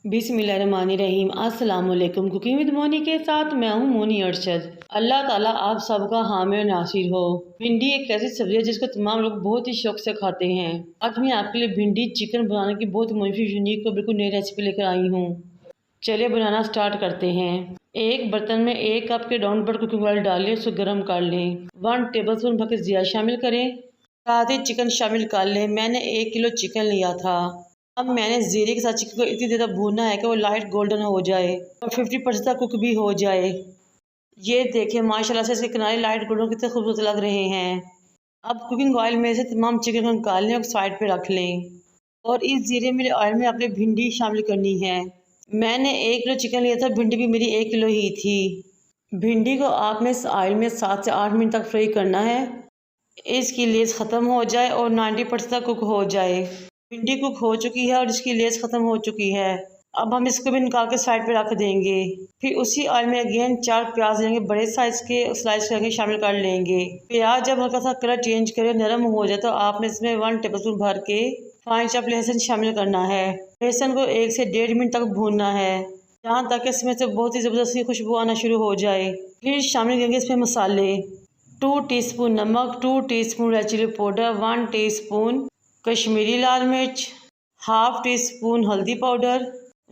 बिस्मिल्लाहिर्रहमानिर्रहीम। अस्सलाम वालेकुम। कुकिंग विद मोनी के साथ मैं हूँ मोनी अरशद। अल्लाह ताला आप सबका हामी और नासिर हो। भिंडी एक ऐसी सब्जी है जिसको तमाम लोग बहुत ही शौक से खाते हैं। आज मैं आपके लिए भिंडी चिकन बनाने की बहुत मुफीद, यूनिक और बिल्कुल नई रेसिपी लेकर आई हूँ। चलिए बनाना स्टार्ट करते हैं। एक बर्तन में 1 कप के डाउन पर कुकिंग ऑयल डाल लें, उसको गर्म कर लें। 1 टेबलस्पून भर के जीरा शामिल करें, साथ ही चिकन शामिल कर लें। मैंने 1 किलो चिकन लिया था। अब मैंने जीरे के साथ चिकन को इतनी देर तक भूनना है कि वो लाइट गोल्डन हो जाए और 50% तक कुक भी हो जाए। ये देखें माशाल्लाह से इसके किनारे लाइट गोल्डन कितने खूबसूरत लग रहे हैं। अब कुकिंग ऑयल में से तमाम चिकन को निकाल लें और साइड पे रख लें और इस जीरे मेरे ऑयल में अपने भिंडी शामिल करनी है। मैंने 1 किलो चिकन लिया था, भिंडी भी मेरी 1 किलो ही थी। भिंडी को आपने इस ऑयल में 7 से 8 मिनट तक फ्राई करना है, इसकी लेस ख़त्म हो जाए और 90% तक कुक हो जाए। भिंडी कुक हो चुकी है और इसकी लेस ख़त्म हो चुकी है। अब हम इसको भी निकाल के साइड पे रख देंगे। फिर उसी ऑयल में अगेन 4 प्याज लेंगे, बड़े साइज़ के स्लाइस करके शामिल कर लेंगे। प्याज जब हल्का सा कलर चेंज करे, नरम हो जाए, तो आपने इसमें 1 टेबलस्पून भर के फाइन चॉप लहसुन शामिल करना है। लहसुन को 1 से 1.5 मिनट तक भूनना है, जहाँ तक इसमें से बहुत ही ज़बरदस्त खुशबू आना शुरू हो जाए। फिर शामिल करेंगे इसमें मसाले। 2 टीस्पून नमक, 2 teaspoon red chili powder, 1 teaspoon Kashmiri लाल मिर्च, हाफ टी स्पून हल्दी पाउडर,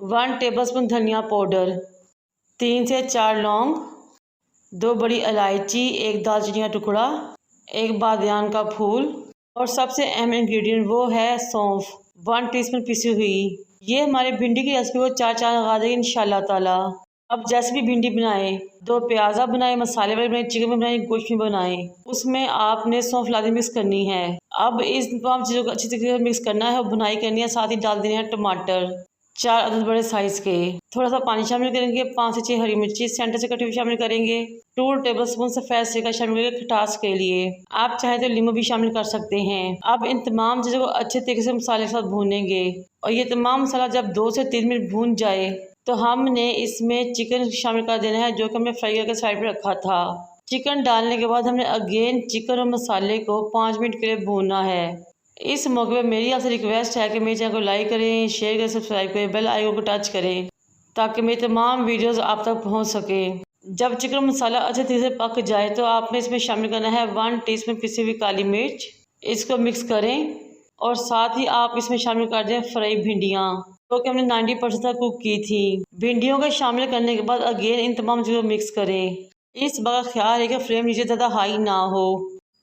1 टेबलस्पून धनिया पाउडर, 3 से 4 लौंग, 2 बड़ी इलायची, 1 दालचीनी का टुकड़ा, 1 बादियान का फूल और सबसे अहम इंग्रेडिएंट वो है सौंफ, 1 टीस्पून पिसी हुई। ये हमारे भिंडी की रेसिपी को 4 चांद लगा देगी इंशाल्लाह ताला। अब जैसे भी भिंडी बनाएं, 2 प्याजा बनाएं, मसाले वाले बनाएं, चिकन में बनाएं, गोश्त में बनाएं, उसमें आपने सौंफ लादी मिक्स करनी है। अब इस तमाम चीज़ों को अच्छी तरीके से मिक्स करना है और बुनाई करनी है। साथ ही डाल देने हैं टमाटर, 4 अदद बड़े साइज़ के। थोड़ा सा पानी शामिल करेंगे, 5 से 6 हरी मिर्ची सेंटर से कटी हुई शामिल करेंगे, 2 टेबलस्पून सफ़ेद सिरका शामिल करेंगे खटास के लिए। आप चाहे तो नींबू भी शामिल कर सकते हैं। अब इन तमाम चीज़ों को अच्छे तरीके से मसाले के साथ भूनेंगे और ये तमाम मसाला जब 2 से 3 मिनट भून जाए तो हमने इसमें चिकन शामिल कर देना है, जो कि हमने फ्राई करके साइड पे रखा था। चिकन डालने के बाद हमने अगेन चिकन और मसाले को 5 मिनट के लिए भूनना है। इस मौके पर मेरी आपसे रिक्वेस्ट है कि मेरे चैनल को लाइक करें, शेयर करें, सब्सक्राइब करें, बेल आइकन को टच करें ताकि मेरे तमाम वीडियोस आप तक पहुंच सके। जब चिकन मसाला अच्छे तरीके से पक जाए तो आपने इसमें शामिल करना है 1 टीस्पून पिसी हुई काली मिर्च। इसको मिक्स करें और साथ ही आप इसमें शामिल कर दें फ्राई भिंडियाँ, तो कि हमने 90% तक कुक की थी। भिंडियों को शामिल करने के बाद अगेन इन तमाम चीज़ों को मिक्स करें। इस बात का ख्याल है कि फ्लेम नीचे ज़्यादा हाई ना हो।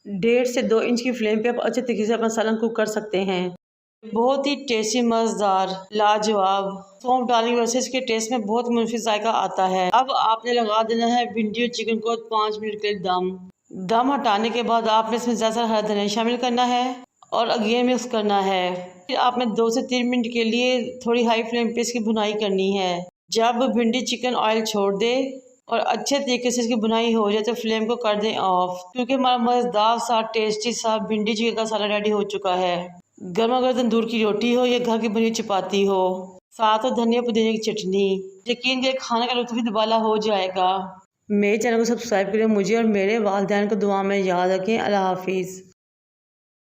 1.5 से 2 इंच की फ्लेम पे आप अच्छे तरीके से अपना सालन कुक कर सकते हैं। बहुत ही टेस्टी, मज़ेदार, लाजवाब। सौंफ डालने की वजह से इसके टेस्ट में बहुत मुफीद जायका आता है। अब आपने लगा देना है भिंडी और चिकन को 5 मिनट के लिए दम हटाने के बाद आपने इसमें ज़्यादा हरा धनिया शामिल करना है और अगेन मिक्स करना है। फिर आपने 2 से 3 मिनट के लिए थोड़ी हाई फ्लेम पे इसकी भुनाई करनी है। जब भिंडी चिकन ऑयल छोड़ दे और अच्छे तरीके से इसकी भुनाई हो जाए तो फ्लेम को कर दें ऑफ, क्योंकि हमारा मज़ेदार सा टेस्टी सा भिंडी चिकन का सालन रेडी हो चुका है। गर्मा गर्म तंदूर की रोटी हो या घर की बनी चपाती हो, साथ और धनिया पुदीने की चटनी, यकीन के खाने का लुत्फ़ भी दुबाला हो जाएगा। मेरे चैनल को सब्सक्राइब करें, मुझे और मेरे वालिदैन को दुआ में याद रखें। अल्लाह हाफिज़।